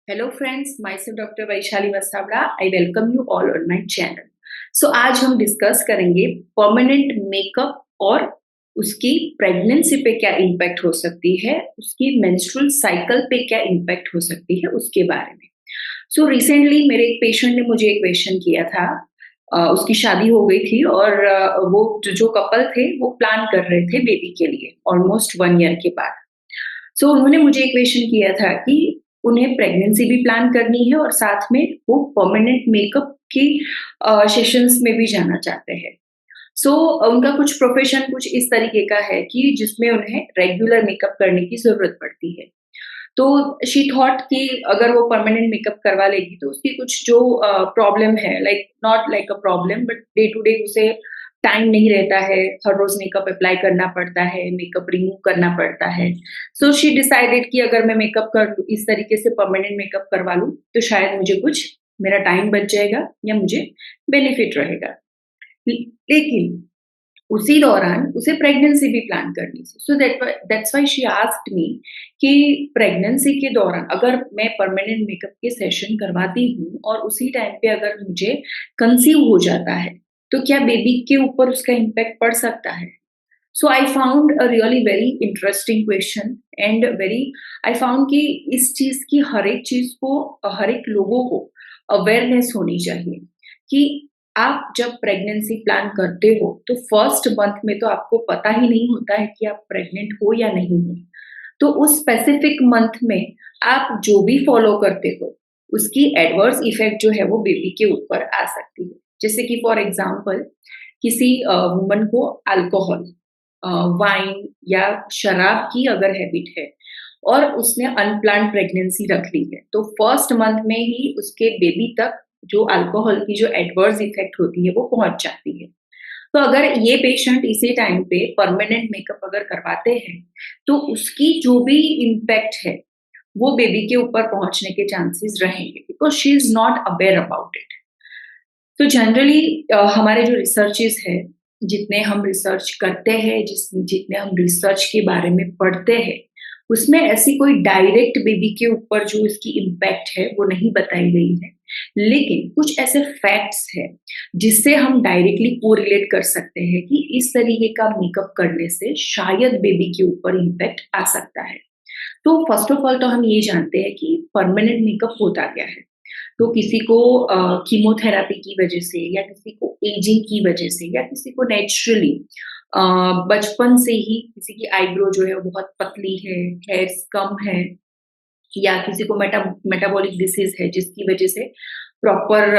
Hello friends, myself doctor Vaishali Vasavada. I welcome you all on my channel. So आज हम discuss करेंगे permanent makeup और उसकी प्रेगनेंसी पे क्या इम्पैक्ट हो सकती है, उसकी मेंस्ट्रुअल साइकिल पे क्या इम्पैक्ट हो सकती है उसके बारे में। सो रिसेंटली मेरे एक पेशेंट ने मुझे एक क्वेश्चन किया था। उसकी शादी हो गई थी और वो जो कपल थे वो प्लान कर रहे थे बेबी के लिए ऑलमोस्ट 1 ईयर के बाद। सो उन्होंने मुझे एक क्वेश्चन किया था कि उन्हें प्रेगनेंसी भी प्लान करनी है और साथ में वो परमानेंट मेकअप की सेशंस में भी जाना चाहते हैं। सो उनका कुछ प्रोफेशन कुछ इस तरीके का है कि जिसमें उन्हें रेगुलर मेकअप करने की ज़रूरत पड़ती है। तो शी थॉट कि अगर वो परमानेंट मेकअप करवा लेगी तो उसकी कुछ जो प्रॉब्लम है, like not like a problem but day to day उसे टाइम नहीं रहता है, हर रोज मेकअप अप्लाई करना पड़ता है, मेकअप रिमूव करना पड़ता है। सो शी डिसाइडेड कि अगर मैं मेकअप कर लूं, इस तरीके से परमानेंट मेकअप करवा लूं तो शायद मुझे कुछ मेरा टाइम बच जाएगा या मुझे बेनिफिट रहेगा। लेकिन उसी दौरान उसे प्रेगनेंसी भी प्लान करनी थी। So that's why she asked me कि प्रेगनेंसी के दौरान अगर मैं परमानेंट मेकअप के सेशन करवाती हूँ और उसी टाइम पे अगर मुझे कंसीव हो जाता है, तो क्या बेबी के ऊपर उसका इम्पैक्ट पड़ सकता है? So I found a really very interesting question and very I found कि इस चीज़ की हर एक चीज़ को हर एक लोगों को अवेयरनेस होनी चाहिए कि आप जब प्रेगनेंसी प्लान करते हो तो फर्स्ट मंथ में तो आपको पता ही नहीं होता है कि आप प्रेग्नेंट हो या नहीं हो। तो उस स्पेसिफिक मंथ में आप जो भी फॉलो करते हो उसकी एडवर्स इफेक्ट जो है वो बेबी के ऊपर आ सकती है। जैसे कि फॉर एग्जांपल किसी वुमन को अल्कोहल, वाइन या शराब की अगर हैबिट है और उसने अनप्लान्ड प्रेगनेंसी रख ली है, तो फर्स्ट मंथ में ही उसके बेबी तक जो अल्कोहल की जो एडवर्स इफेक्ट होती है वो पहुंच जाती है। तो अगर ये पेशेंट इसी टाइम पे परमानेंट मेकअप अगर करवाते हैं, तो उसकी जो भी इम्पैक्ट है वो बेबी के ऊपर पहुंचने के चांसेस रहेंगे because she is not aware about it. तो जनरली हमारे जो रिसर्चेस है, जितने हम रिसर्च करते हैं, जितने हम रिसर्च के बारे में पढ़ते हैं, उसमें ऐसी कोई डायरेक्ट बेबी के ऊपर जो इसकी इम्पैक्ट है वो नहीं बताई गई है। लेकिन कुछ ऐसे फैक्ट्स हैं जिससे हम डायरेक्टली कोरिलेट कर सकते हैं कि इस तरीके का मेकअप करने से शायद बेबी के ऊपर इम्पैक्ट आ सकता है। तो फर्स्ट ऑफ ऑल तो हम ये जानते हैं कि परमानेंट मेकअप होता क्या है। तो किसी को कीमोथेरेपी की वजह से या किसी को एजिंग की वजह से या किसी को नेचुरली बचपन से ही किसी की आईब्रो जो है वो बहुत पतली है, हेयर्स कम है, या किसी को मेटाबॉलिक डिसीज है जिसकी वजह से प्रॉपर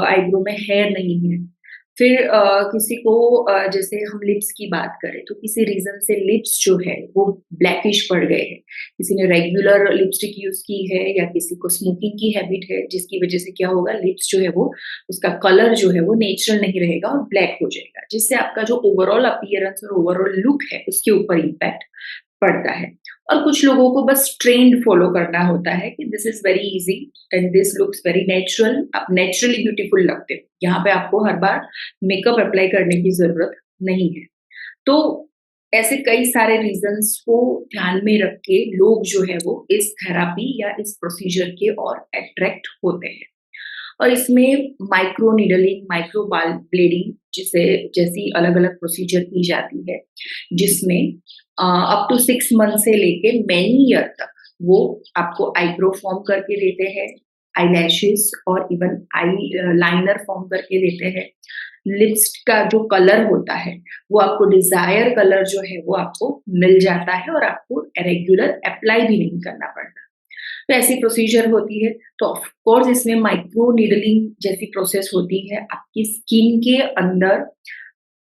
आईब्रो में हेयर नहीं है। फिर किसी को जैसे हम लिप्स की बात करें तो किसी रीजन से लिप्स जो है वो ब्लैकिश पड़ गए हैं। किसी ने रेगुलर लिपस्टिक यूज की है या किसी को स्मोकिंग की हैबिट है जिसकी वजह से क्या होगा, लिप्स जो है वो उसका कलर जो है वो नेचुरल नहीं रहेगा और ब्लैक हो जाएगा, जिससे आपका जो ओवरऑल अपीयरेंस और ओवरऑल लुक है उसके ऊपर इम्पैक्ट पड़ता है। और कुछ लोगों को बस ट्रेंड फॉलो करना होता है कि this is very easy and this looks very natural, आप नेचुरली ब्यूटीफुल लगते हो, यहाँ पे आपको हर बार मेकअप अप्लाई करने की जरूरत नहीं है। तो ऐसे कई सारे रीजंस को ध्यान में रख के लोग जो है वो इस थेरापी या इस प्रोसीजर के और अट्रैक्ट होते हैं। और इसमें माइक्रो नीडलिंग, माइक्रो ब्लेडिंग जिसे जैसी अलग अलग प्रोसीजर की जाती है, जिसमें अप टू 6 मंथ से लेके मैनी ईयर तक वो आपको आईब्रो फॉर्म करके देते हैं, आई लैशेस और इवन आई लाइनर फॉर्म करके देते हैं। लिप्स का जो कलर होता है वो आपको डिजायर कलर जो है वो आपको मिल जाता है और आपको रेगुलर अप्लाई भी नहीं करना पड़ता। तो ऐसी प्रोसीजर होती है। तो ऑफ कोर्स इसमें माइक्रो नीडलिंग जैसी प्रोसेस होती है, आपकी स्किन के अंदर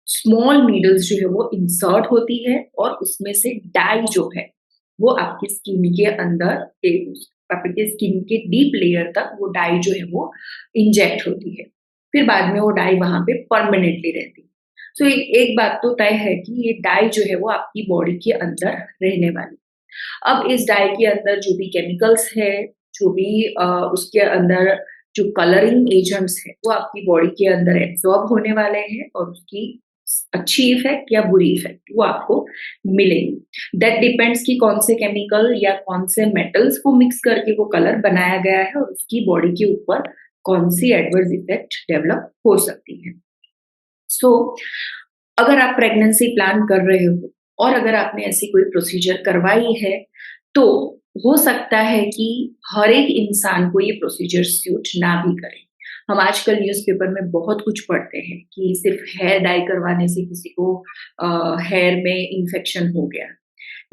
स्मॉल नीडल्स जो है वो इंसर्ट होती है और उसमें से डाई जो है वो आपकी स्किन के अंदर आपके स्किन के डीप लेयर तक वो डाई जो है वो इंजेक्ट होती है। फिर बाद में वो डाई वहां पे परमानेंटली रहती है। सो एक बात तो तय है कि ये डाई जो है वो आपकी बॉडी के अंदर रहने वाली। अब इस डाई के अंदर जो भी केमिकल्स है, जो भी उसके अंदर जो कलरिंग एजेंट्स है वो आपकी बॉडी के अंदर एब्जॉर्ब होने वाले हैं और उसकी अच्छी इफेक्ट या बुरी इफेक्ट वो आपको मिलेगी। दैट डिपेंड्स कि कौन से केमिकल या कौन से मेटल्स को मिक्स करके वो कलर बनाया गया है और उसकी बॉडी के ऊपर कौन सी एडवर्स इफेक्ट डेवलप हो सकती है। सो अगर आप प्रेगनेंसी प्लान कर रहे हो और अगर आपने ऐसी कोई प्रोसीजर करवाई है, तो हो सकता है कि हर एक इंसान को ये प्रोसीजर सूट ना भी करे। हम आजकल न्यूज़पेपर में बहुत कुछ पढ़ते हैं कि सिर्फ हेयर डाई करवाने से किसी को हेयर में इन्फेक्शन हो गया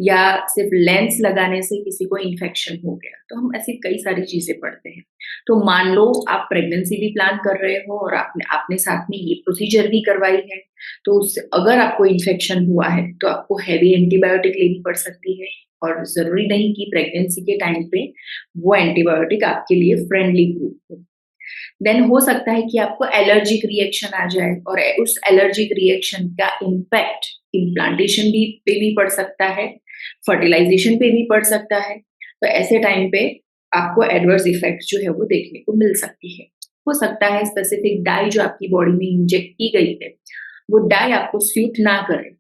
या सिर्फ लेंस लगाने से किसी को इन्फेक्शन हो गया। तो हम ऐसी कई सारी चीज़ें पढ़ते हैं। तो मान लो आप प्रेगनेंसी भी प्लान कर रहे हो और आपने आपने साथ में ये प्रोसीजर भी करवाई है, तो उससे अगर आपको इन्फेक्शन हुआ है, तो आपको हेवी एंटीबायोटिक लेनी पड़ सकती है और ज़रूरी नहीं कि प्रेगनेंसी के टाइम पे वो एंटीबायोटिक आपके लिए फ्रेंडली प्रूफ हो। देन हो सकता है कि आपको एलर्जिक रिएक्शन आ जाए और उस एलर्जिक रिएक्शन का इम्पैक्ट इम्प्लांटेशन भी पे भी पड़ सकता है, फर्टिलाइजेशन पे भी पड़ सकता है। तो ऐसे टाइम पे आपको एडवर्स इफेक्ट जो है वो देखने को मिल सकती है। हो सकता है स्पेसिफिक डाई जो आपकी बॉडी में इंजेक्ट की गई है, वो डाई आपको सूट ना करे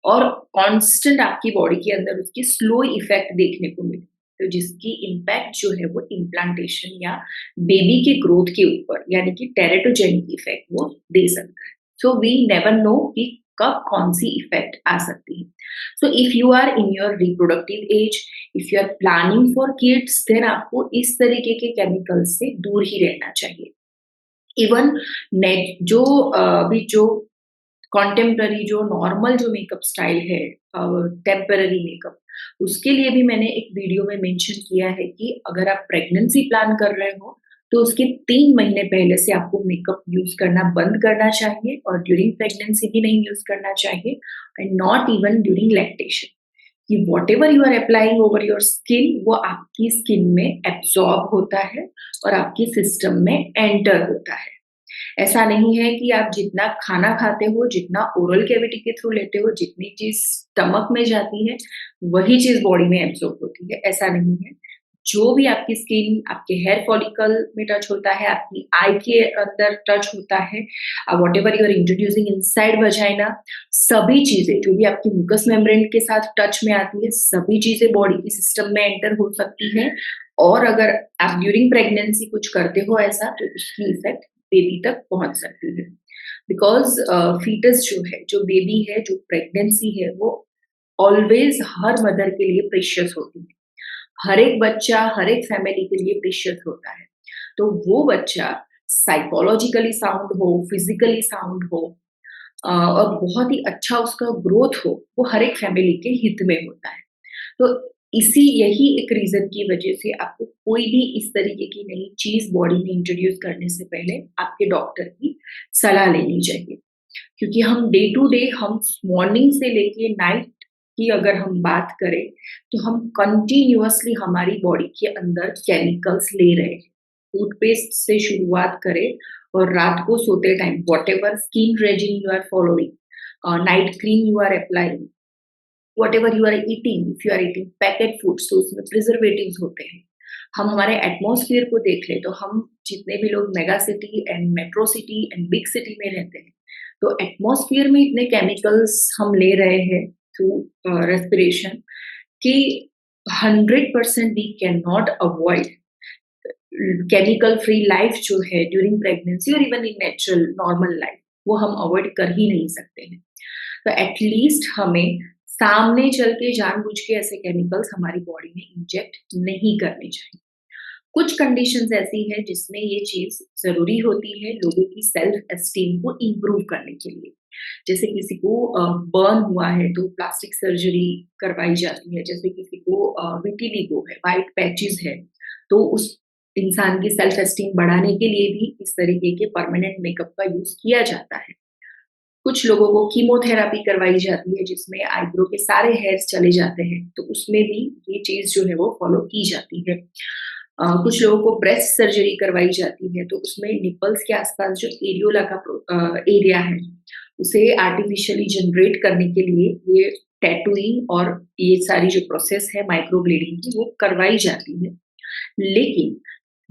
और कांस्टेंट आपकी बॉडी के अंदर उसकी स्लो इफेक्ट देखने को मिले। तो जिसकी इम्पैक्ट जो है वो इम्प्लांटेशन या बेबी के ग्रोथ के ऊपर यानी कि टेरेटोजेनिक इफेक्ट वो दे सकता है। सो वी नेवर नो कि कब कौन सी इफेक्ट आ सकती है। So if you are in your reproductive age, if you are planning for kids, then आपको इस तरीके के केमिकल्स से दूर ही रहना चाहिए। इवन नेट जो अभी जो कॉन्टेम्पररी जो नॉर्मल जो मेकअप स्टाइल है, टेम्पररी मेकअप, उसके लिए भी मैंने एक वीडियो में मेंशन किया है कि अगर आप प्रेगनेंसी प्लान कर रहे हो तो उसके 3 महीने पहले से आपको मेकअप यूज करना बंद करना चाहिए और ड्यूरिंग प्रेगनेंसी भी नहीं यूज करना चाहिए and not even during lactation. कि whatever you are applying over your skin वो आपकी स्किन में एब्जॉर्ब होता है और आपकी सिस्टम में एंटर होता है। ऐसा नहीं है कि आप जितना खाना खाते हो, जितना ओरल कैविटी के थ्रू लेते हो, जितनी चीज़ स्टमक में जाती है, वही चीज़ बॉडी में एब्ज़ॉर्ब होती है, ऐसा नहीं है। जो भी आपकी स्किन, आपके हेयर फॉलिकल में टच होता है, आपकी आई के अंदर टच होता है, whatever you are introducing inside vagina, सभी चीज़ें जो भी आपकी म्यूकस मेम्ब्रेन के साथ टच में आती है, सभी चीज़ें बॉडी के सिस्टम में एंटर हो सकती हैं और अगर आप ड्यूरिंग प्रेगनेंसी कुछ करते हो ऐसा, तो उसकी इफ़ेक्ट बेबी तक पहुंच सकती है। बिकॉज फीटस जो है, जो बेबी है, जो प्रेगनेंसी है, वो ऑलवेज हर मदर के लिए प्रीशियस होती है। हर एक बच्चा हर एक फैमिली के लिए प्रीशियस होता है। तो वो बच्चा साइकोलॉजिकली साउंड हो, फिजिकली साउंड हो, और बहुत ही अच्छा उसका ग्रोथ हो, वो हर एक फैमिली के हित में होता है। तो यही एक रीजन की वजह से आपको कोई भी इस तरीके की नई चीज बॉडी में इंट्रोड्यूस करने से पहले आपके डॉक्टर की सलाह लेनी चाहिए। क्योंकि हम डे टू डे हम मॉर्निंग से लेके नाइट की अगर हम बात करें तो हम कंटिन्यूअसली हमारी बॉडी के अंदर केमिकल्स ले रहे हैं। टूथपेस्ट से शुरुआत करें और रात को सोते time whatever skin regimen you are following, night cream you are applying, whatever you are eating, if you are eating packet foods तो उसमें प्रिजर्वेटिव्स होते हैं। हम हमारे एटमॉस्फेयर को देख ले तो हम जितने भी लोग mega city and metro city and big city में रहते हैं, तो एटमॉस्फेयर में इतने केमिकल्स हम ले रहे हैं थ्रू रेस्पिरेशन कि 100% we can not avoid chemical free life जो है ड्यूरिंग प्रेगनेंसी और even in natural normal life, वो हम अवॉइड कर ही नहीं सकते हैं। तो एटलीस्ट हमें सामने चल के जानबूझ के ऐसे केमिकल्स हमारी बॉडी में इंजेक्ट नहीं करने चाहिए। कुछ कंडीशंस ऐसी है जिसमें ये चीज जरूरी होती है लोगों की सेल्फ एस्टीम को इम्प्रूव करने के लिए। जैसे किसी को बर्न हुआ है तो प्लास्टिक सर्जरी करवाई जाती है, जैसे किसी को विटिलिगो है, वाइट पैचेस है, तो उस इंसान की सेल्फ एस्टीम बढ़ाने के लिए भी इस तरीके के परमानेंट मेकअप का यूज किया जाता है। कुछ लोगों को कीमोथेरेपी करवाई जाती है जिसमें आईब्रो के सारे हेयर्स चले जाते हैं, तो उसमें भी ये चीज जो है वो फॉलो की जाती है। कुछ लोगों को ब्रेस्ट सर्जरी करवाई जाती है, तो उसमें निपल्स के आसपास जो एरियोला का एरिया है उसे आर्टिफिशियली जनरेट करने के लिए ये टैटूइंग और ये सारी जो प्रोसेस है माइक्रोब्लेडिंग की वो करवाई जाती है। लेकिन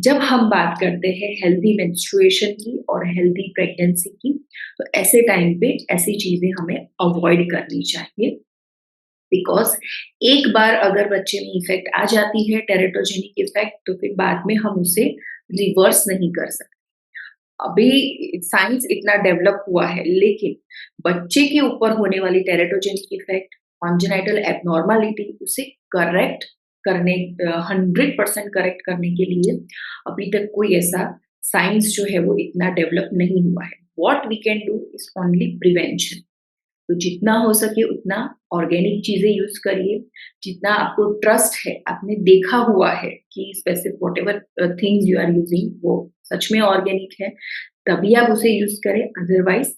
जब हम बात करते हैं हेल्दी मेंस्ट्रुएशन की और हेल्दी प्रेगनेंसी की, तो ऐसे टाइम पे ऐसी चीजें हमें अवॉइड करनी चाहिए, बिकॉज एक बार अगर बच्चे में इफेक्ट आ जाती है टेरेटोजेनिक इफेक्ट, तो फिर बाद में हम उसे रिवर्स नहीं कर सकते। अभी साइंस इतना डेवलप हुआ है, लेकिन बच्चे के ऊपर होने वाली टेरेटोजेनिक इफेक्ट, कॉन्जेनाइटल एबनॉर्मालिटी, उसे करेक्ट करने 100% करेक्ट करने के लिए अभी तक कोई ऐसा साइंस जो है वो इतना डेवलप नहीं हुआ है। What we can do is only prevention. तो जितना हो सके उतना ऑर्गेनिक चीजें यूज करिए। जितना आपको ट्रस्ट है, आपने देखा हुआ है कि specific whatever things you are using वो सच में ऑर्गेनिक है, तभी आप उसे यूज करें। अदरवाइज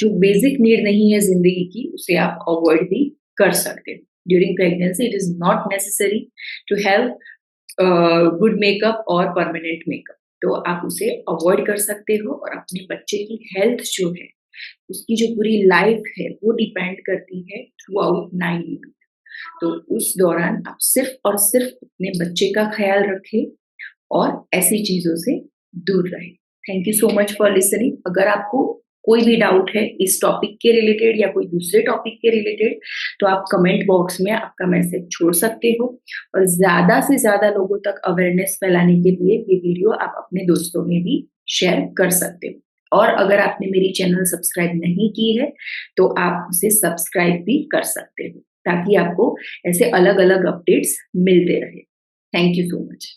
जो बेसिक नीड नहीं है जिंदगी की, उसे आप अवॉइड भी कर सकते हो। During pregnancy it is not necessary to have good makeup और परमानेंट मेकअप, तो आप उसे अवॉइड कर सकते हो। और अपने बच्चे की हेल्थ जो है, उसकी जो पूरी लाइफ है, वो डिपेंड करती है थ्रू आउट 9 मंथ। तो उस दौरान आप सिर्फ और सिर्फ अपने बच्चे का ख्याल रखें और ऐसी चीजों से दूर रहें। Thank you so much for listening. अगर आपको कोई भी डाउट है इस टॉपिक के रिलेटेड या कोई दूसरे टॉपिक के रिलेटेड, तो आप कमेंट बॉक्स में आपका मैसेज छोड़ सकते हो। और ज्यादा से ज्यादा लोगों तक अवेयरनेस फैलाने के लिए ये वीडियो आप अपने दोस्तों में भी शेयर कर सकते हो। और अगर आपने मेरी चैनल सब्सक्राइब नहीं की है, तो आप उसे सब्सक्राइब भी कर सकते हो, ताकि आपको ऐसे अलग अलग अपडेट्स मिलते रहे। Thank you so much.